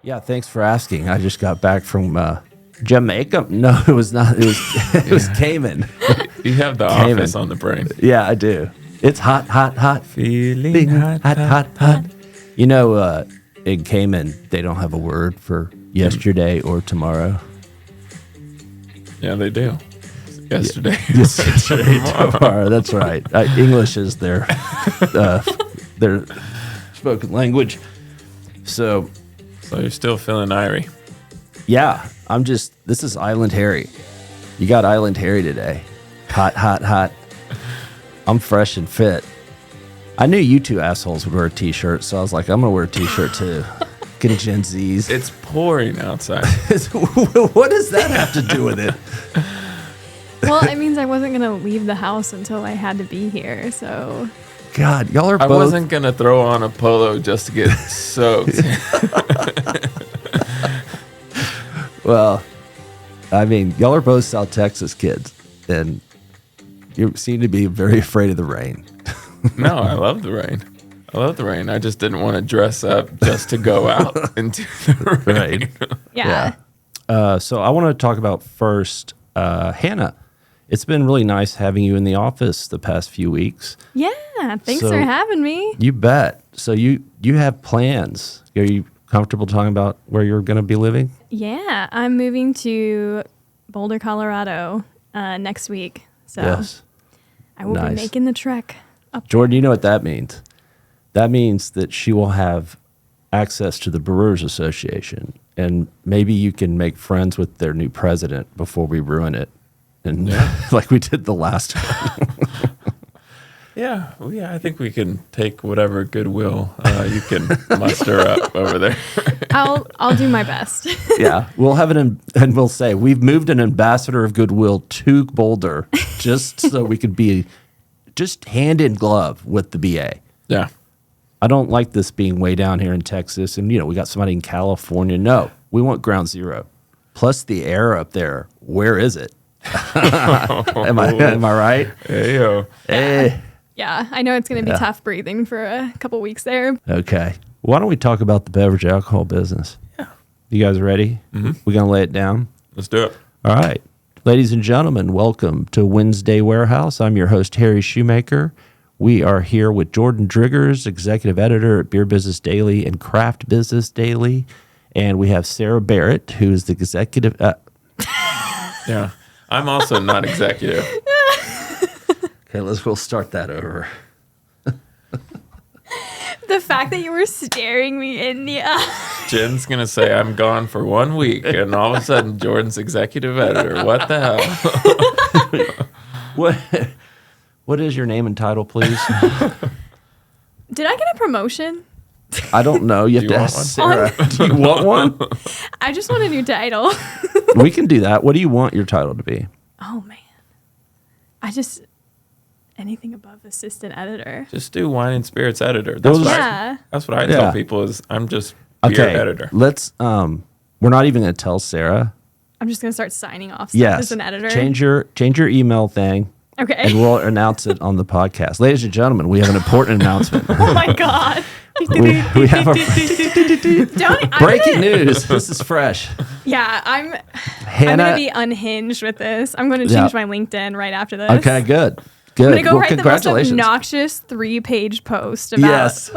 Yeah, thanks for asking. I just got back from Jamaica. No, it was not. It was Cayman. You have the Cayman. office on the brain. Yeah, I do. It's hot, hot, hot. Feeling hot, hot. You know, in Cayman, they don't have a word for yesterday or tomorrow. Yeah, they do. Yesterday. Yesterday, tomorrow. That's right. English is their spoken language. So you're still feeling irie. yeah, this is Island Harry. You got Island Harry today. Hot, hot, hot. I'm fresh and fit. I knew you two assholes would wear a t-shirt, so I was like, I'm going to wear a t-shirt too. Get Gen Zs. It's pouring outside. What does that have to do with it? Well, it means I wasn't going to leave the house until I had to be here, so... God, y'all are both... I wasn't going to throw on a polo just to get soaked. Well, I mean, y'all are both South Texas kids, and you seem to be very afraid of the rain. No, I love the rain. I just didn't want to dress up just to go out into the rain. Right. Yeah. So I want to talk about first, Hana. It's been really nice having you in the office the past few weeks. Yeah, thanks So- for having me. You bet. So you have plans. Are you comfortable talking about where you're going to be living? Yeah, I'm moving to Boulder, Colorado next week, so Yes. I will Nice. be making the trek up. Jordan, you know what that means? That means that she will have access to the Brewers Association, and maybe you can make friends with their new president before we ruin it, and like we did the last one. Yeah, well, yeah, I think we can take whatever goodwill you can muster up over there. I'll do my best. Yeah, we'll have and we'll say we've moved an ambassador of goodwill to Boulder just so we could be just hand in glove with the BA. Yeah. I don't like this being way down here in Texas, and we got somebody in California. No, we want ground zero. Plus the air up there. Where is it? Am I right? Hey, yo. Eh. Yeah, I know it's going to be tough breathing for a couple weeks there. Okay. Why don't we talk about the beverage alcohol business? Yeah. You guys ready? Mm-hmm. We're going to lay it down? Let's do it. All right. Ladies and gentlemen, welcome to Wednesday Warehouse. I'm your host, Harry Schuhmacher. We are here with Jordan Driggers, executive editor at Beer Business Daily and Craft Business Daily. And we have Sarah Barrett, who's the executive... Yeah. I'm also not executive. Okay, we'll start that over. The fact that you were staring me in the eye. Jen's going to say I'm gone for 1 week, and all of a sudden, Jordan's executive editor. What the hell? What is your name and title, please? Did I get a promotion? I don't know. You have Do you to want ask one? Sarah. Do you want one? I just want a new title. We can do that. What do you want your title to be? Oh, man. Anything above assistant editor. Just do wine and spirits editor. That's what I tell people is I'm just beer editor. Let's we're not even going to tell Sarah. I'm just going to start signing off stuff as an editor. Change your email thing. Okay. And we'll announce it on the podcast. Ladies and gentlemen, we have an important announcement. Oh my God. we have a breaking news. news. This is fresh. Yeah, I'm Hana, going to be unhinged with this. I'm going to change my LinkedIn right after this. Okay, good. I'm going to go write the most congratulations. obnoxious 3-page post about Yes.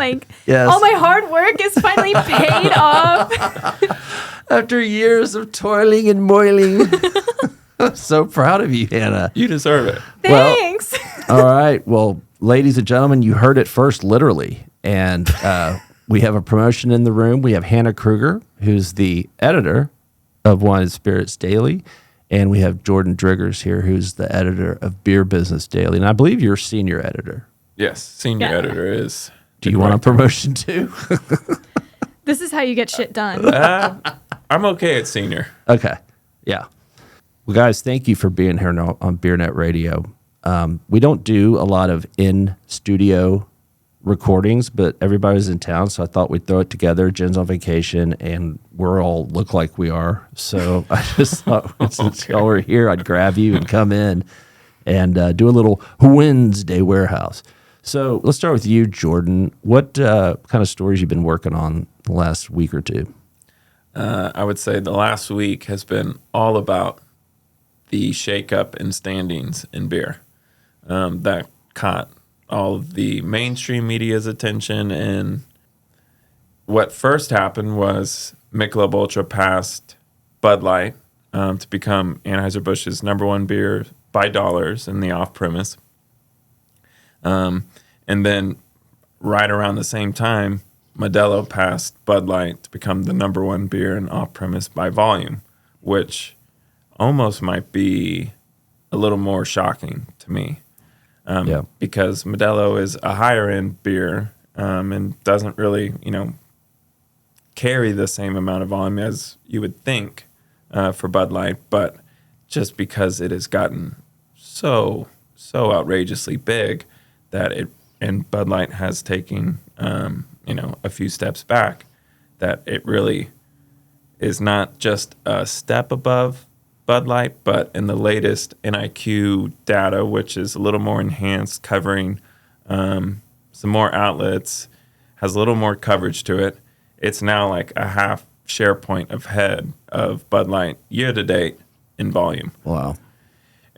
all my hard work is finally paid off. After years of toiling and moiling. I'm so proud of you, Hana. You deserve it. Thanks. All right. Well, ladies and gentlemen, you heard it first, literally. And we have a promotion in the room. We have Hana Kruger, who's the editor of Wine and Spirits Daily. And we have Jordan Driggers here, who's the editor of Beer Business Daily. And I believe you're senior editor. Yes, senior editor is. Do you want a promotion too? This is how you get shit done. I'm okay at senior. Okay. Yeah. Well, guys, thank you for being here on BeerNet Radio. We don't do a lot of in-studio recordings, but everybody's in town, so I thought we'd throw it together. Jen's on vacation, and we're all look like we are. So I just thought since y'all were here, I'd grab you and come in and do a little Wednesday Warehouse. So let's start with you, Jordan. What kind of stories you've been working on the last week or two? I would say the last week has been all about the shakeup in standings in beer. That caught all of the mainstream media's attention. And what first happened was Michelob Ultra passed Bud Light to become Anheuser-Busch's number one beer by dollars in the off-premise. And then right around the same time, Modelo passed Bud Light to become the number one beer in off-premise by volume, which almost might be a little more shocking to me. Because Modelo is a higher-end beer and doesn't really, carry the same amount of volume as you would think for Bud Light, but just because it has gotten so outrageously big that and Bud Light has taken a few steps back, that it really is not just a step above Bud Light, but in the latest NIQ data, which is a little more enhanced, covering some more outlets, has a little more coverage to it. It's now like a half share point ahead of Bud Light year to date in volume. Wow.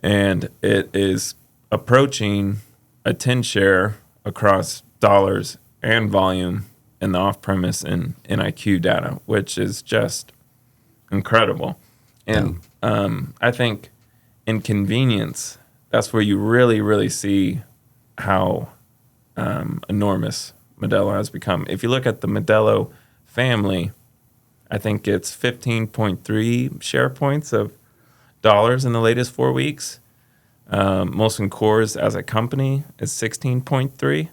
And it is approaching a 10 share across dollars and volume in the off-premise and NIQ data, which is just incredible. And I think in convenience, that's where you really, really see how enormous Modelo has become. If you look at the Modelo family, I think it's 15.3 share points of dollars in the latest 4 weeks. Molson Coors as a company is 16.3.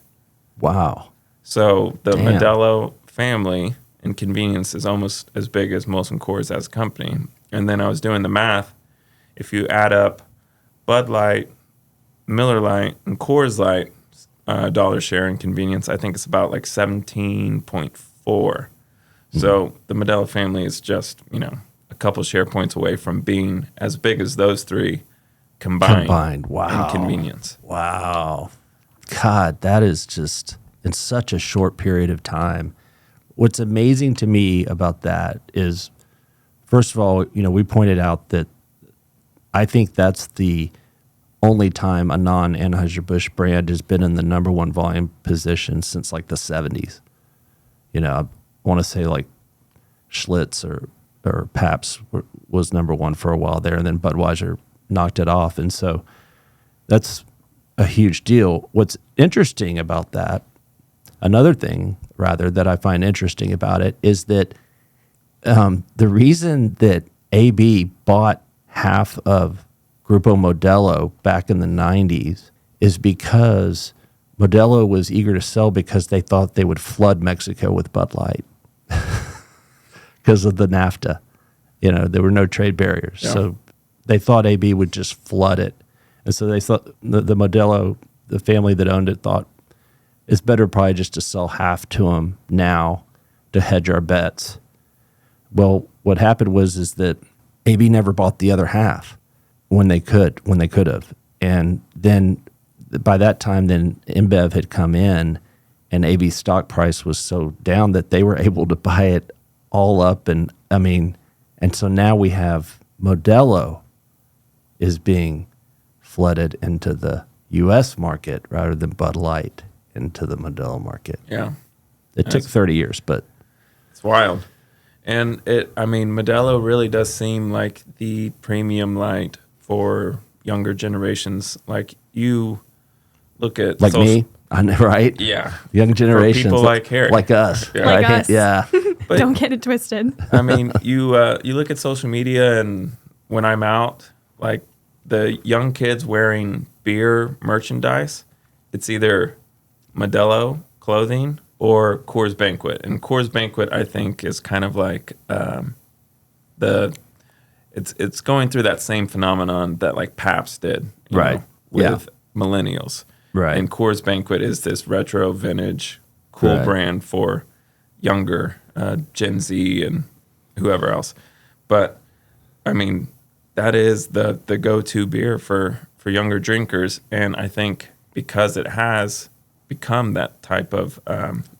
Wow. So the Damn. Modelo family in convenience is almost as big as Molson Coors as a company. And then I was doing the math. If you add up Bud Light, Miller Lite, and Coors Light dollar share in convenience, I think it's about like 17.4. So the Modelo family is just, a couple share points away from being as big as those three combined. Wow. In convenience. Wow. God, that is just in such a short period of time. What's amazing to me about that is, first of all, we pointed out that I think that's the only time a non-Anheuser-Busch brand has been in the number one volume position since like the 70s. I want to say like Schlitz or Pabst was number one for a while there, and then Budweiser knocked it off. And so that's a huge deal. What's interesting about that, another thing rather that I find interesting about it, is that the reason that AB bought half of Grupo Modelo back in the 90s is because Modelo was eager to sell because they thought they would flood Mexico with Bud Light because of the NAFTA. There were no trade barriers. Yeah. So they thought AB would just flood it. And so they thought the Modelo, the family that owned it, thought it's better probably just to sell half to them now to hedge our bets. Well, what happened is that AB never bought the other half when they could have. And then by that time, then InBev had come in, and AB's stock price was so down that they were able to buy it all up. And so now we have Modelo is being flooded into the U.S. market rather than Bud Light into the Modelo market. Yeah. It took 30 years, but it's wild. And Modelo really does seem like the premium light for younger generations. Like, you look at like me, I know, right? Yeah. Young generations. For people like Harry. Like us. Yeah. Like right? us. Yeah. But, don't get it twisted. You look at social media, and when I'm out, like the young kids wearing beer merchandise, it's either Modelo clothing or Coors Banquet. And Coors Banquet, I think, is kind of like it's going through that same phenomenon that like Pabst did, right? With millennials, right? And Coors Banquet is this retro, vintage, cool brand for younger Gen Z and whoever else. But that is the go-to beer for younger drinkers, and I think because it has become that type of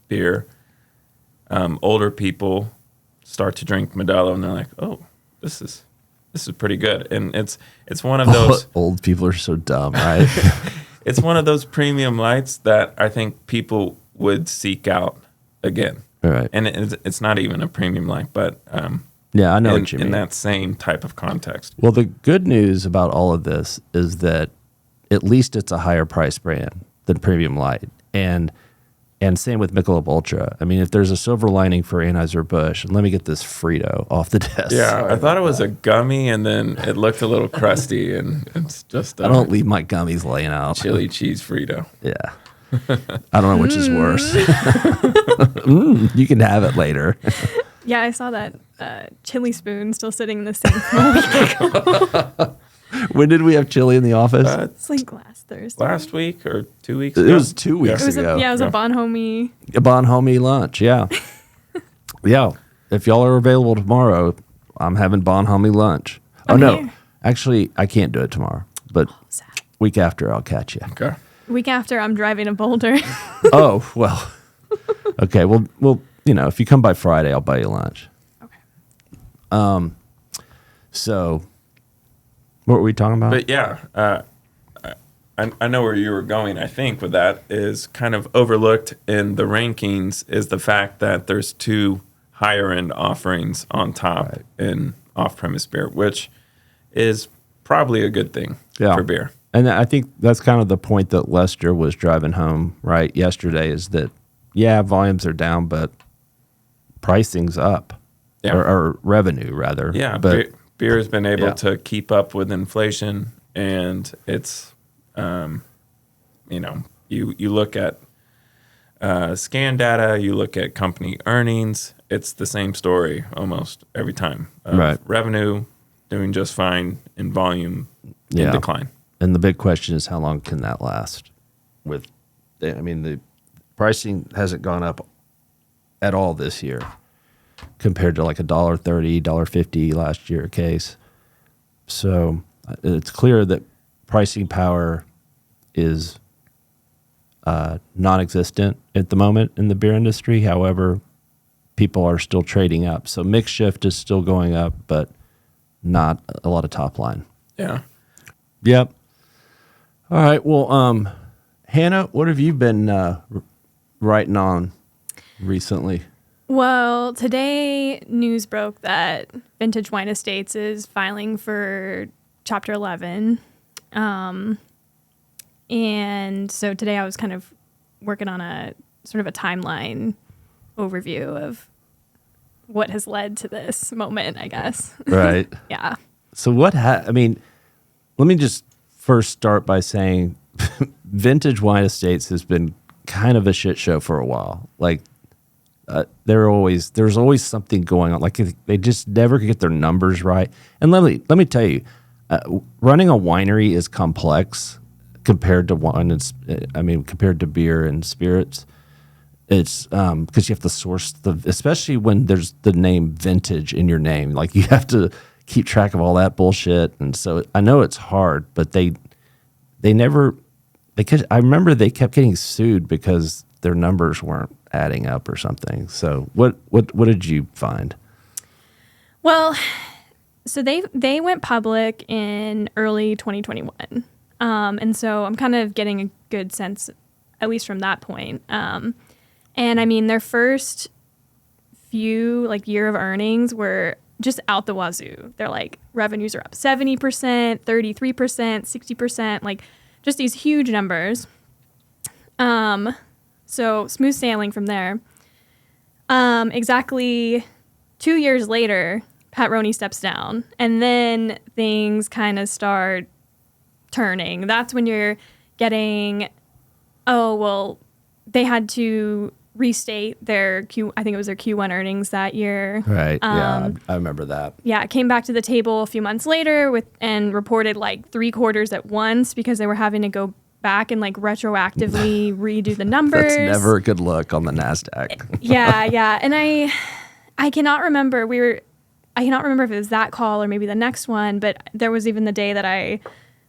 beer, older people start to drink Modelo, and they're like, "Oh, this is pretty good." And it's one of those Old people are so dumb, right? it's one of those premium lights that I think people would seek out again. Right. And it's not even a premium light, but Yeah, I know what you mean. in that same type of context. Well, the good news about all of this is that at least it's a higher price brand than Premium Light. And same with Michelob Ultra. I mean, if there's a silver lining for Anheuser-Busch, and let me get this Frito off the desk. Yeah, I thought it was a gummy, and then it looked a little crusty, and it's just I don't leave my gummies laying out. chili cheese Frito. Yeah. I don't know which is worse. You can have it later. Yeah, I saw that chili spoon still sitting in the sink from a week ago. When did we have chili in the office? It's like last Thursday. Last week or 2 weeks It ago? was 2 weeks It was ago. it was a bonhomie. A Bonhomie lunch, yeah. Yeah. If y'all are available tomorrow, I'm having Bonhomie lunch. Oh, no. Okay. Actually, I can't do it tomorrow, but Sad. week after I'll catch you. Okay. Week after, I'm driving to Boulder. Oh, well. Okay. Well, if you come by Friday, I'll buy you lunch. Okay. So, what were we talking about? But yeah, I know where you were going, I think, with that is kind of overlooked in the rankings is the fact that there's two higher end offerings on top in off-premise beer, which is probably a good thing for beer. And I think that's kind of the point that Lester was driving home, right, yesterday is that, yeah, volumes are down, but pricing's up. Yeah. Or revenue, rather. Yeah, But beer has been able Yeah. to keep up with inflation, and it's, you look at scan data, you look at company earnings, it's the same story almost every time. Right. Revenue doing just fine, in volume in Yeah. decline. And the big question is how long can that last? The pricing hasn't gone up at all this year compared to like $1.30, $1.50 last year a case. So it's clear that pricing power is non-existent at the moment in the beer industry. However, people are still trading up. So mix shift is still going up, but not a lot of top line. Yeah. Yep. All right. Well, Hannah, what have you been writing on recently? Well, today news broke that Vintage Wine Estates is filing for Chapter 11. And so today I was kind of working on a sort of a timeline overview of what has led to this moment, I guess. Right. Yeah. So let me just first start by saying Vintage Wine Estates has been kind of a shit show for a while. Like there's always something going on. Like they just never get their numbers right. And let me tell you, running a winery is complex compared to compared to beer and spirits. It's because you have to source especially when there's the name vintage in your name. Like you have to keep track of all that bullshit. And so I know it's hard, but I remember they kept getting sued because their numbers weren't adding up or something. So what did you find? Well, so they went public in early 2021. And so I'm kind of getting a good sense, at least from that point. And I mean, their first few year of earnings were just out the wazoo. They're like revenues are up 70%, 33%, 60%, like just these huge numbers. So smooth sailing from there. Exactly 2 years later, Pat Roney steps down, and then things kind of start turning. That's when you're getting, they had to restate their I think it was their Q1 earnings that year. Right. Yeah, I remember that. Yeah, it came back to the table a few months later and reported like 3 quarters at once because they were having to go back and retroactively redo the numbers. That's never a good look on the NASDAQ. Yeah. And I cannot remember if it was that call or maybe the next one, but there was even the day that I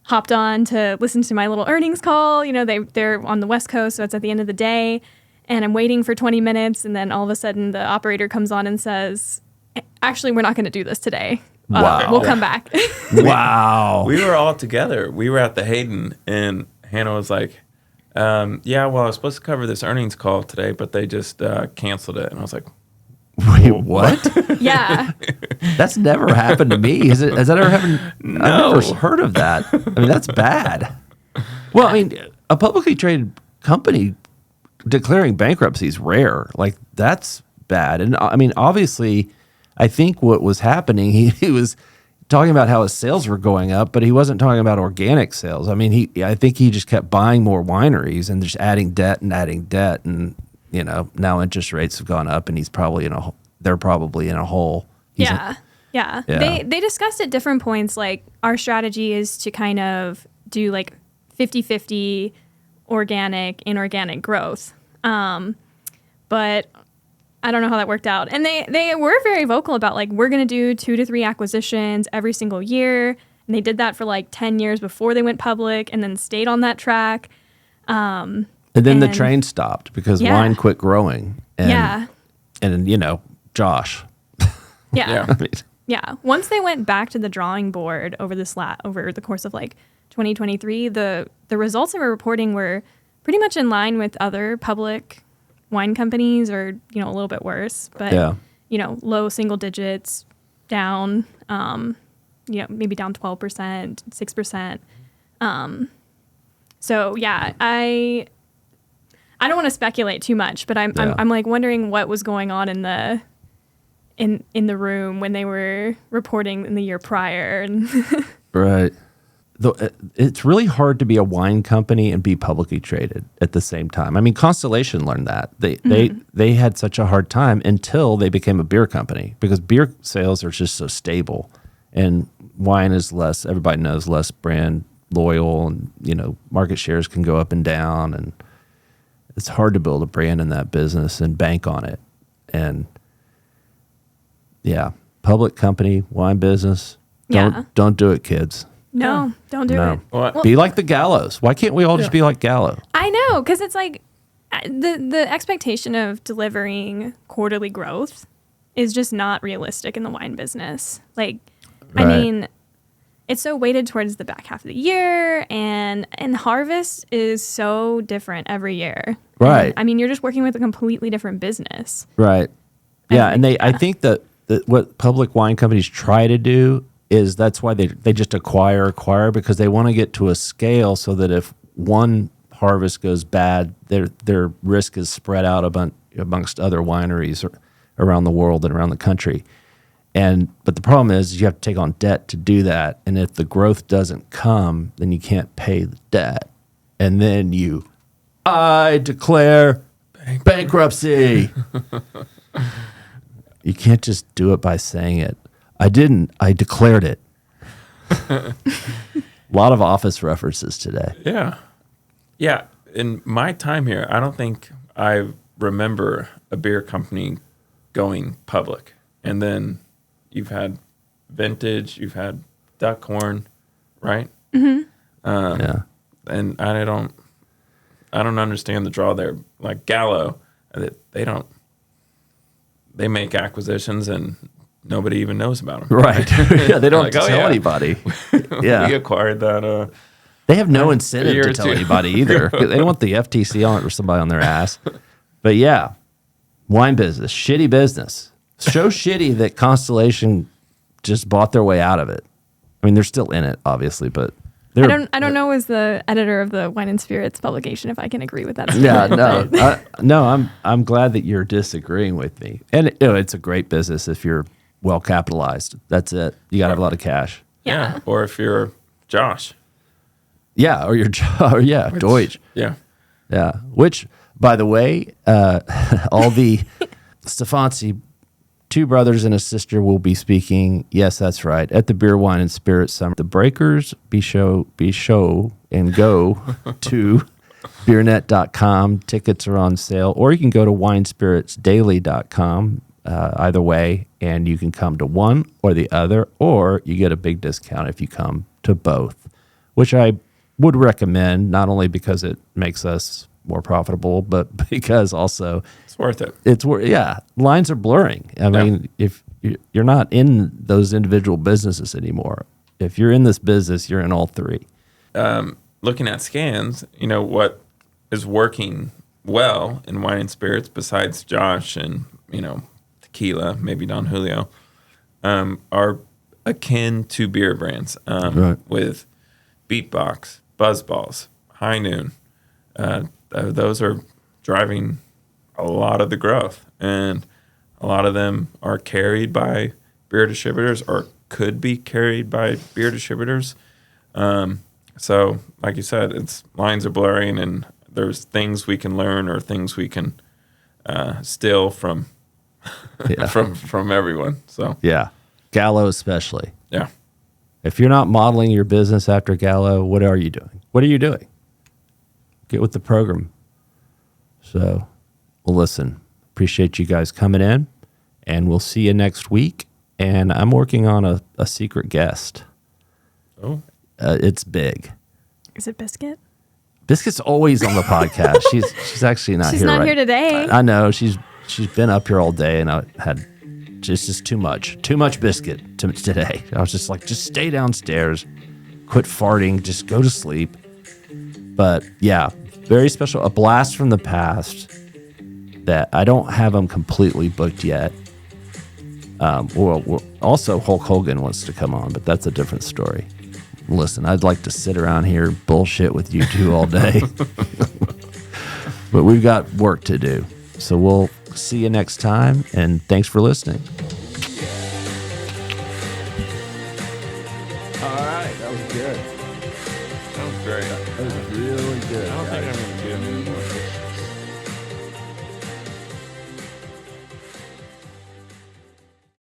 hopped on to listen to my little earnings call. They're on the West Coast, so it's at the end of the day. And I'm waiting for 20 minutes, and then all of a sudden the operator comes on and says, actually, we're not going to do this today. Wow. We'll come back. Wow. We were all together. We were at the Hayden, and Hannah was like, yeah, well, I was supposed to cover this earnings call today, but they just canceled it. And I was like, Wait, what? Yeah. That's never happened to me. Has that ever happened? No. I've never heard of that. I mean, that's bad. Well, I mean, a publicly traded company declaring bankruptcy is rare. Like, that's bad. And I mean, obviously, I think what was happening, he was talking about how his sales were going up, but he wasn't talking about organic sales. I mean, I think he just kept buying more wineries and just adding debt. And, you know, now interest rates have gone up and they're probably in a hole. Yeah. Yeah. They discussed at different points, like, our strategy is to kind of do like 50-50 organic, inorganic growth. But I don't know how that worked out. And they were very vocal about, like, we're going to do 2 to 3 acquisitions every single year. And they did that for like 10 years before they went public and then stayed on that track. And then the train stopped because wine quit growing. And, and you know, Josh. Yeah. Yeah. Yeah. Once they went back to the drawing board over the course of like 2023, the results they were reporting were pretty much in line with other public wine companies, or, you know, a little bit worse, but you know, low single digits down, you know, maybe down 12%, 6%. So yeah, I don't want to speculate too much, but I'm like wondering what was going on in the room when they were reporting in the year prior. And Right. Though it's really hard to be a wine company and be publicly traded at the same time. I mean, Constellation learned that. They had such a hard time until they became a beer company, because beer sales are just so stable, and wine is less, everybody knows, less brand loyal, and, you know, market shares can go up and down, and it's hard to build a brand in that business and bank on it. And yeah, public company, wine business, don't do it, kids. no, don't do it. Well, Be like the Gallows. Why can't we all just be like Gallo? I know, because it's like the expectation of delivering quarterly growth is just not realistic in the wine business. Like, Right. I mean, it's so weighted towards the back half of the year, and harvest is so different every year. Right. And, I mean, you're just working with a completely different business. Right. Yeah, and I Yeah. think that what public wine companies try to do is that's why they just acquire, because they want to get to a scale so that if one harvest goes bad, their risk is spread out amongst other wineries around the world and around the country. But the problem is you have to take on debt to do that, and if the growth doesn't come, then you can't pay the debt, and then I declare bankruptcy. You can't just do it by saying it. I didn't. I declared it. A lot of Office references today. yeah. Yeah. In my time here, I don't think I remember a beer company going public. And then you've had Vintage, you've had Duckhorn, right? Mm-hmm. Yeah. And I don't understand the draw there. Like Gallo, they make acquisitions and nobody even knows about them. Right. Yeah, they don't Like, have to oh, tell yeah. anybody. We Yeah. acquired that. They have no a incentive year to or tell two. anybody either. They don't want the FTC on it or somebody on their ass. But yeah, wine business, shitty business. So shitty that Constellation just bought their way out of it. I mean, they're still in it, obviously, but I don't know as the editor of the Wine and Spirits publication if I can agree with that. Yeah, no, I'm glad that you're disagreeing with me. And it's a great business if you're well capitalized. That's it. You got to have a lot of cash. Yeah. Or if you're Josh. Yeah, or Deutsch. Yeah. Yeah, which, by the way, all the Stefansi, 2 brothers and a sister, will be speaking. Yes, that's right, at the Beer, Wine, and Spirits Summer. The Breakers, be show, and go to beernet.com. Tickets are on sale, or you can go to winespiritsdaily.com. Either way, and you can come to one or the other, or you get a big discount if you come to both, which I would recommend, not only because it makes us more profitable, but because also It's worth it. lines are blurring. I mean, if You're not in those individual businesses anymore. If you're in this business, you're in all three. Looking at scans, what is working well in wine and spirits besides Josh and, tequila, maybe Don Julio, are akin to beer brands Right. with Beatbox, Buzzballs, High Noon. Those are driving a lot of the growth, and a lot of them are carried by beer distributors or could be carried by beer distributors. So, like you said, lines are blurring, and there's things we can learn or things we can steal from from everyone. So Yeah. Gallo especially. yeah, If you're not modeling your business after Gallo, what are you doing? What are you doing? Get with the program. So, well, listen, appreciate you guys coming in, and we'll see you next week. And I'm working on a secret guest. oh, It's big. Is it Biscuit? Biscuit's always on the podcast. She's actually not She's here. not right. here today. I know she's been up here all day, and I had just too much Biscuit today. I was just like, just stay downstairs, quit farting, just go to sleep. But yeah, very special, a blast from the past that I don't have them completely booked yet. Well, also Hulk Hogan wants to come on, but that's a different story. Listen, I'd like to sit around here bullshit with you two all day. But we've got work to do. So we'll see you next time, and thanks for listening. All right, that was good. that was great. That was really good. I don't think I'm going to do it anymore.